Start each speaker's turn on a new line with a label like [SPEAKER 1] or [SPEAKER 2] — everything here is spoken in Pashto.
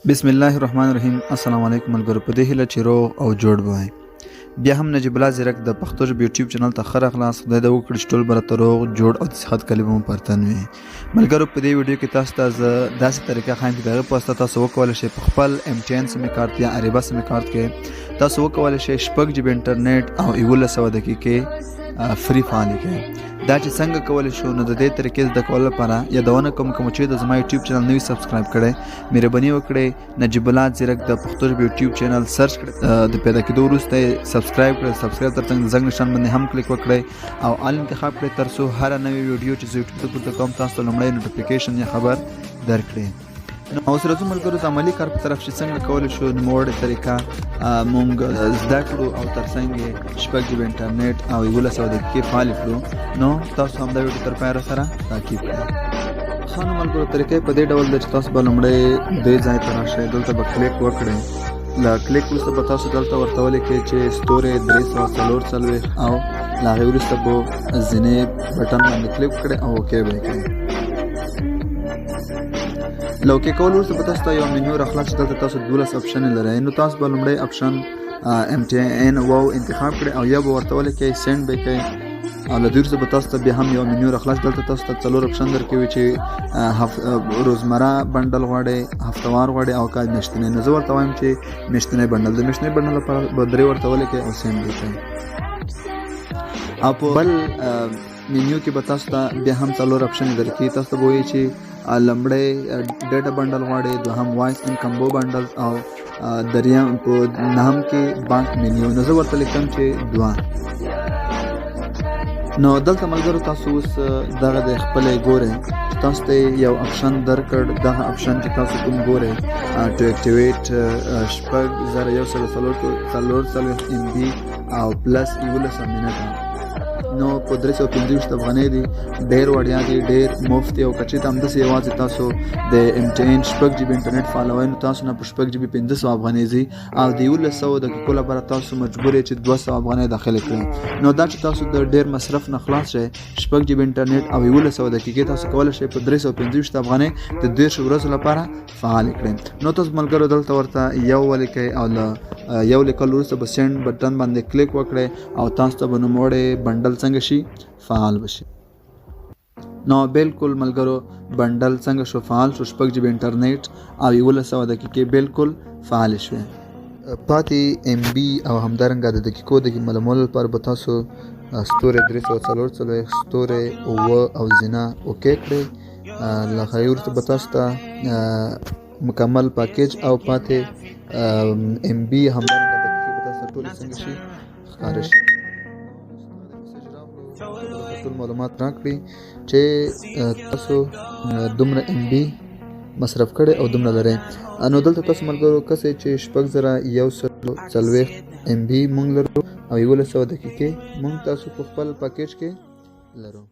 [SPEAKER 1] بسم الله الرحمن الرحیم. السلام علیکم ملګرو. په دې هیله چې روغ او جوړ وای. بیا هم نجیب الله زیرک د پښتو ژبې یوټیوب چینل ته ښه راغلاست. خدای دې وکړي چې ټول به راته روغ جوړ او د صحت کلمه مو پرتن وي. ملګرو په دې ویډیو کې تاسو ته زه داسې طریقه ښایم چې د هغې په واسطه تاسو وکولی شئ په خپل MTN سمې کارت یا اریبا سمې کارت کې تاسو وکولی شئ 6 GB انټرنیټ او 1100 دقیقې فری فعالې کړئ. دا چې څنګه کولی شو نو د دې طریقې زده کولو لپاره یادونه کوم که مو چې د زما یوټیوب چینل نوي سبسکرایب کړئ مهرباني وکړئ نجیب الله زیرک د پښتو ژبې یوټیوب چینل سرچ کړئ، د پیدا کېدو وروسته یې سبسکرایب کړئ. سبسکرایب تر څنګ د زنګ نشان باندې هم کلیک وکړئ او آل انتخاب کړئ تر څو هره نوې ویډیو چې زه یوټیوب ته پورته کوم تاسو ته لومړی نوټیفیکیشن یا خبر درکړي. نو اوس راځو ملګرو د عملي کار په طرف چې څنګه کولی شو نوموړې طریقه مونږ زده کړو او تر څنګ یې 6 GB انټرنیټ او 1100 دقیقې فعالې کړو. نو تاسو هم دا ویډیو تر پایه راسره تعقیب کړئ. ښه نو ملګرو طریقې په دې ډول ده چې تاسو به لومړی دې ځای ته راشئ، دلته به کلیک وکړئ. له کلیک وروسته به تاسو دلته ورته ولیکئ چې ستوري 344 او له هغې وروسته به ځینې بټن باندې کلیک وکړئ او اوکې به یې کړئ. له اوکې کولو وروسته به تاسو ته یو منیو راخلاص چې دلته تاسو 12 اپشنې لرئ. نو تاسو به لومړی اپشن MTN واو انتخاب کړئ او یا به ورته ولیکئ سینډ به یې کړئ او له دې وروسته به تاسو ته بیا هم یو منیو راخلاص دلته تاسو ته 4 اپشن درکوي چې روزمره بنډل غواړئ، هفتوار غواړئ او که میاشتنی. نو زه ورته وایم چې میاشتنی بنډل. د میاشتنی بنډل لپاره به 3 ورته ولیکئ او سینډ به یې کړئ. او په بل منیو کې به تاسو ته بیا هم 4 اپشن درکوي. تاسو ته به وایي چې لومړی ډیټا بنډل غواړئ، دوهم وایس ان کمبو بنډل او دریم په نهم کې بانک منیو. نو زه ورته لیکم چې 2. نو دلته ملګرو تاسو اوس دغه د خپلې ګورئ چې تاسو ته یو اپشن درکړ. دغه اپشن چې تاسو کوم ګورئ ټو اکټیویټ 6,044 MB او پلس 11 منټه. نو په 325 افغانۍ دي، ډېر وړیا دي، ډېر مفت دي. او که چېرته همداسې یوازې تاسو د MTN 6 GB انټرنیټ فعالوئ نو تاسو نه په 6 GB 500 افغانۍ ځي او د 1100 دقیقو لپاره تاسو مجبور یې چې 200 افغانۍ داخلې کړئ. نو دا چې تاسو د ډېر مصرف نه خلاص شئ 6 GB انټرنیټ او 1100 دقیقې تاسو کولی شئ په 325 افغانۍ د 10 ورځو لپاره فعالې کړئ. نو تاسو ملګرو دلته ورته یو ولیکئ او له یو لیکلو وروسته به سینډ بټن باندې کلیک وکړئ او تاسو ته به نوموړی بنډل څنګه شي فعال بشي. نو بالکل ملګرو بنډل څنګه شو فعال شو، 6 GB انټرنیټ او 1100 دقیقې بالکل فعال شوې. پاتې MB او همدارنګه د دقیقو د معلومولو لپاره به تاسو ستوري 344 ستوري او زینا اوکې کړئ. له هغې وروسته به تاسو ته مکمل پاکیج او پاتې MB همدارنګه دقیقې به تاسو ټولې څنګه شي ښکاره شي. ټول معلومات راکړي چې تاسو دومره MB مصرف کړئ او دومره لرئ. نو دلته تاسو ملګرو کسئ چې 6,040 MB مونږ لرو او 1100 دقیقې مونږ تاسو په خپل پاکیج کې لرو.